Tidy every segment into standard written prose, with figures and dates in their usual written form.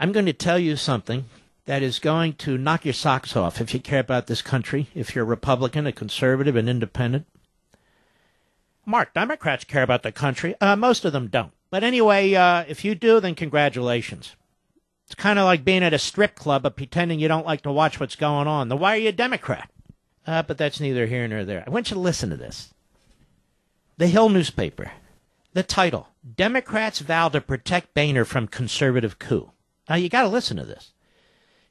I'm going to tell you something that is going to knock your socks off if you care about this country, if you're a Republican, a conservative, an independent. Mark, Democrats care about the country. Most of them don't. But anyway, if you do, then congratulations. It's kind of like being at a strip club but pretending you don't like to watch what's going on. Then why are you a Democrat? But that's neither here nor there. I want you to listen to this. The Hill newspaper. The title, Democrats Vow to Protect Boehner from Conservative Coup. Now, you got to listen to this.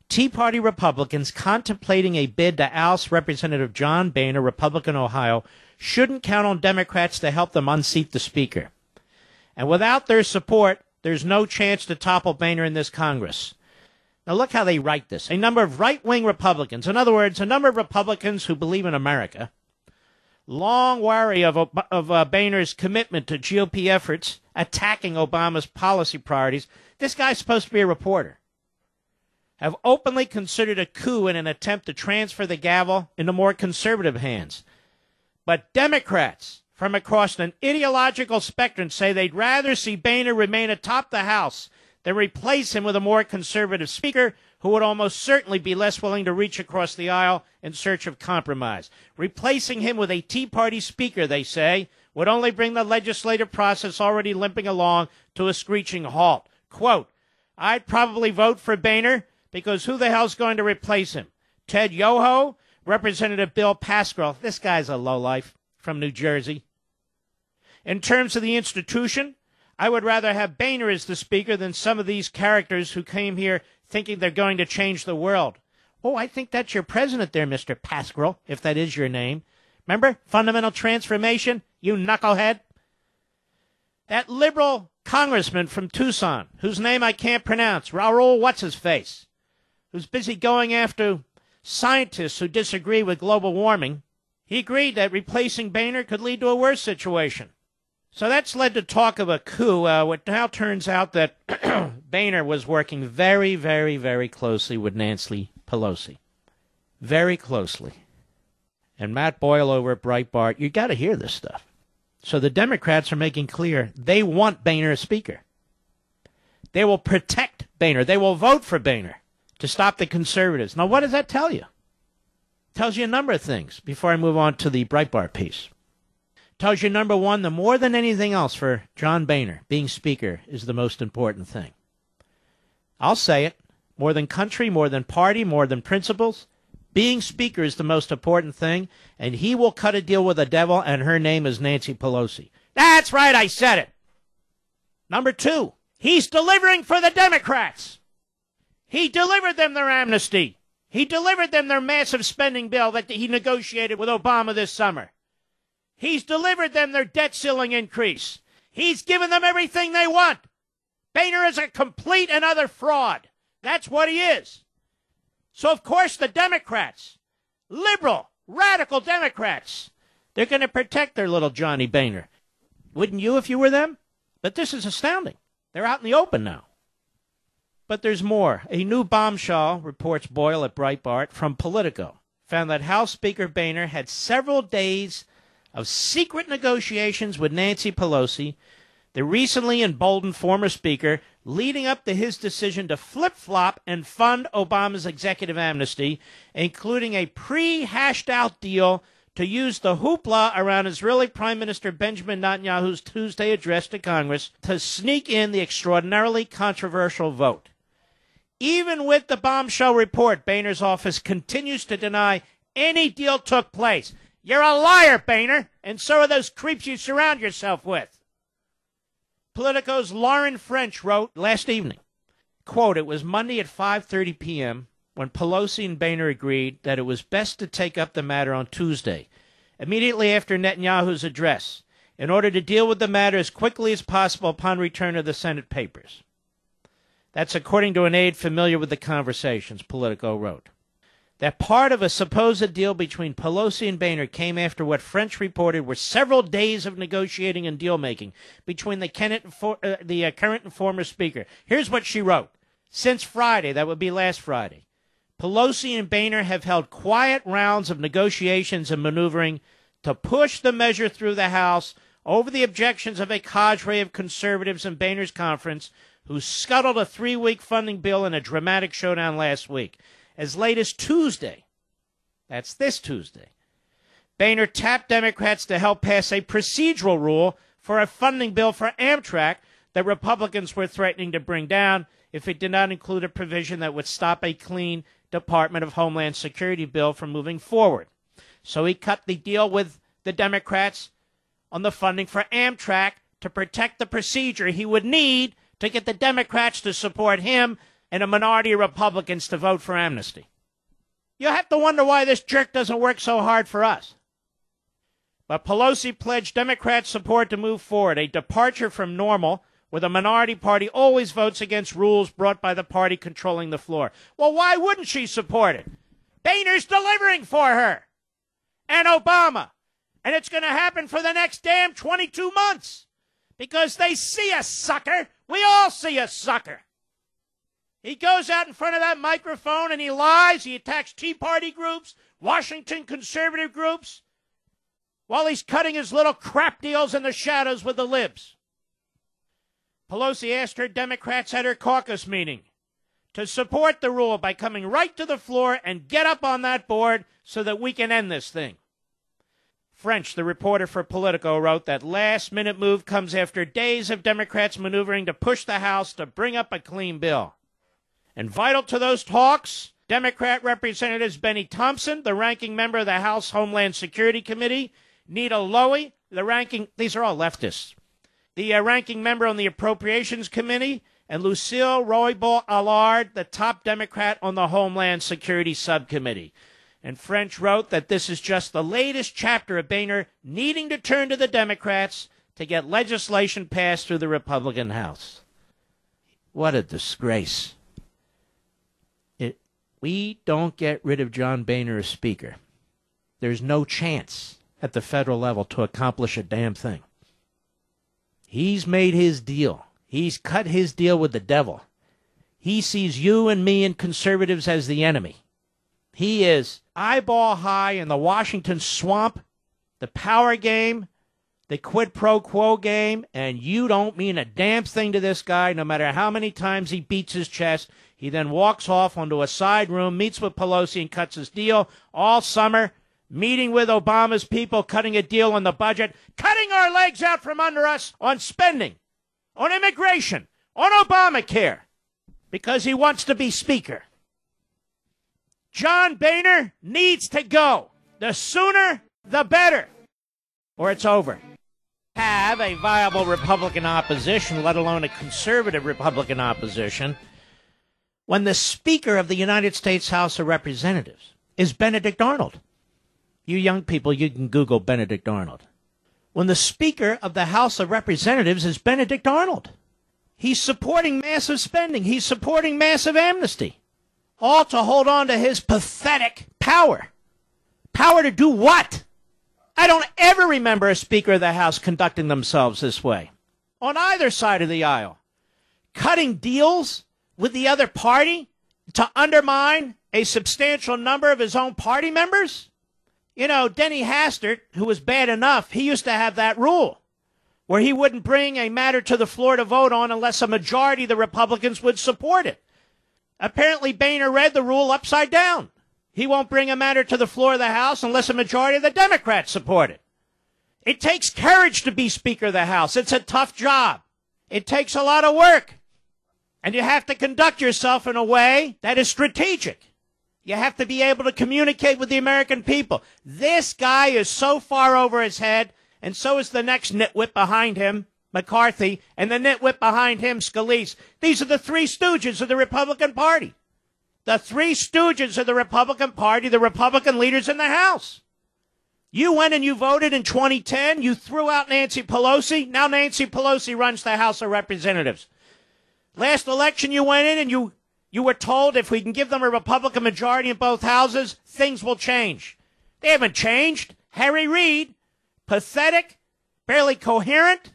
Tea Party Republicans contemplating a bid to oust Representative John Boehner, Republican, Ohio, shouldn't count on Democrats to help them unseat the Speaker. And without their support, there's no chance to topple Boehner in this Congress. Now, look how they write this. A number of right-wing Republicans, in other words, a number of Republicans who believe in America, long wary of Boehner's commitment to GOP efforts attacking Obama's policy priorities, this guy's supposed to be a reporter, have openly considered a coup in an attempt to transfer the gavel into more conservative hands. But Democrats from across an ideological spectrum say they'd rather see Boehner remain atop the House than replace him with a more conservative speaker who would almost certainly be less willing to reach across the aisle in search of compromise. Replacing him with a Tea Party speaker, they say, would only bring the legislative process already limping along to a screeching halt. Quote, I'd probably vote for Boehner because who the hell's going to replace him? Ted Yoho? Representative Bill Pascrell. This guy's a lowlife from New Jersey. In terms of the institution, I would rather have Boehner as the speaker than some of these characters who came here thinking they're going to change the world. Oh, I think that's your president there, Mr. Pascrell, if that is your name. Remember? Fundamental transformation, you knucklehead. That liberal congressman from Tucson, whose name I can't pronounce, Raul What's-His-Face, who's busy going after scientists who disagree with global warming, he agreed that replacing Boehner could lead to a worse situation. So that's led to talk of a coup. It now turns out that Boehner was working very, very, very closely with Nancy Pelosi. Very closely. And Matt Boyle over at Breitbart, you got to hear this stuff. So the Democrats are making clear they want Boehner as speaker. They will protect Boehner. They will vote for Boehner to stop the conservatives. Now, what does that tell you? It tells you a number of things before I move on to the Breitbart piece. It tells you, number one, that more than anything else for John Boehner, being speaker is the most important thing. I'll say it. More than country, more than party, more than principles, being speaker is the most important thing, and he will cut a deal with the devil, and her name is Nancy Pelosi. That's right, I said it. Number two, he's delivering for the Democrats. He delivered them their amnesty. He delivered them their massive spending bill that he negotiated with Obama this summer. He's delivered them their debt ceiling increase. He's given them everything they want. Boehner is a complete and utter fraud. That's what he is. So, of course, the Democrats, liberal, radical Democrats, they're going to protect their little Johnny Boehner. Wouldn't you if you were them? But this is astounding. They're out in the open now. But there's more. A new bombshell, reports Boyle at Breitbart, from Politico, found that House Speaker Boehner had several days of secret negotiations with Nancy Pelosi, the recently emboldened former speaker, leading up to his decision to flip-flop and fund Obama's executive amnesty, including a pre-hashed-out deal to use the hoopla around Israeli Prime Minister Benjamin Netanyahu's Tuesday address to Congress to sneak in the extraordinarily controversial vote. Even with the bombshell report, Boehner's office continues to deny any deal took place. You're a liar, Boehner, and so are those creeps you surround yourself with. Politico's Lauren French wrote last evening, quote, it was Monday at 5:30 p.m. when Pelosi and Boehner agreed that it was best to take up the matter on Tuesday, immediately after Netanyahu's address, in order to deal with the matter as quickly as possible upon return of the Senate papers. That's according to an aide familiar with the conversations, Politico wrote. That part of a supposed deal between Pelosi and Boehner came after what French reported were several days of negotiating and deal-making between the current and former speaker. Here's what she wrote. Since Friday, that would be last Friday, Pelosi and Boehner have held quiet rounds of negotiations and maneuvering to push the measure through the House over the objections of a cadre of conservatives in Boehner's conference who scuttled a 3-week funding bill in a dramatic showdown last week. As late as Tuesday, that's this Tuesday, Boehner tapped Democrats to help pass a procedural rule for a funding bill for Amtrak that Republicans were threatening to bring down if it did not include a provision that would stop a clean Department of Homeland Security bill from moving forward. So he cut the deal with the Democrats on the funding for Amtrak to protect the procedure he would need to get the Democrats to support him and a minority of Republicans to vote for amnesty. You have to wonder why this jerk doesn't work so hard for us. But Pelosi pledged Democrat support to move forward, a departure from normal, where the minority party always votes against rules brought by the party controlling the floor. Well, why wouldn't she support it? Boehner's delivering for her. And Obama. And it's going to happen for the next damn 22 months. Because they see a sucker. We all see a sucker. He goes out in front of that microphone and he lies. He attacks Tea Party groups, Washington conservative groups, while he's cutting his little crap deals in the shadows with the libs. Pelosi asked her Democrats at her caucus meeting to support the rule by coming right to the floor and get up on that board so that we can end this thing. French, the reporter for Politico, wrote that last-minute move comes after days of Democrats maneuvering to push the House to bring up a clean bill. And vital to those talks, Democrat Representatives Benny Thompson, the ranking member of the House Homeland Security Committee, Nita Lowey, these are all leftists, the ranking member on the Appropriations Committee, and Lucille Roybal-Allard, the top Democrat on the Homeland Security Subcommittee. And French wrote that this is just the latest chapter of Boehner needing to turn to the Democrats to get legislation passed through the Republican House. What a disgrace. We don't get rid of John Boehner as Speaker. There's no chance at the federal level to accomplish a damn thing. He's made his deal. He's cut his deal with the devil. He sees you and me and conservatives as the enemy. He is eyeball high in the Washington swamp, the power game, the quid pro quo game, and you don't mean a damn thing to this guy no matter how many times he beats his chest. He then walks off onto a side room, meets with Pelosi, and cuts his deal all summer, meeting with Obama's people, cutting a deal on the budget, cutting our legs out from under us on spending, on immigration, on Obamacare, because he wants to be Speaker. John Boehner needs to go. The sooner, the better, or it's over. Have a viable Republican opposition, let alone a conservative Republican opposition, when the Speaker of the United States House of Representatives is Benedict Arnold. You young people, you can Google Benedict Arnold. When the Speaker of the House of Representatives is Benedict Arnold. He's supporting massive spending. He's supporting massive amnesty. All to hold on to his pathetic power. Power to do what? I don't ever remember a Speaker of the House conducting themselves this way. On either side of the aisle. Cutting deals with the other party to undermine a substantial number of his own party members? You know, Denny Hastert, who was bad enough, he used to have that rule where he wouldn't bring a matter to the floor to vote on unless a majority of the Republicans would support it. Apparently, Boehner read the rule upside down. He won't bring a matter to the floor of the House unless a majority of the Democrats support it. It takes courage to be Speaker of the House. It's a tough job. It takes a lot of work. And you have to conduct yourself in a way that is strategic. You have to be able to communicate with the American people. This guy is so far over his head, and so is the next nitwit behind him, McCarthy, and the nitwit behind him, Scalise. These are the three stooges of the Republican Party. The three stooges of the Republican Party, the Republican leaders in the House. You went and you voted in 2010. You threw out Nancy Pelosi. Now Nancy Pelosi runs the House of Representatives. Last election you went in and you were told if we can give them a Republican majority in both houses, things will change. They haven't changed. Harry Reid, pathetic, barely coherent,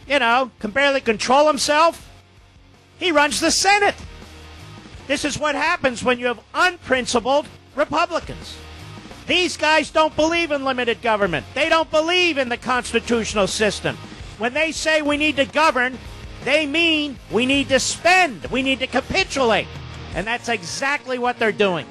can barely control himself. He runs the Senate. This is what happens when you have unprincipled Republicans. These guys don't believe in limited government. They don't believe in the constitutional system. When they say we need to govern They mean we need to spend. We need to capitulate. And that's exactly what they're doing.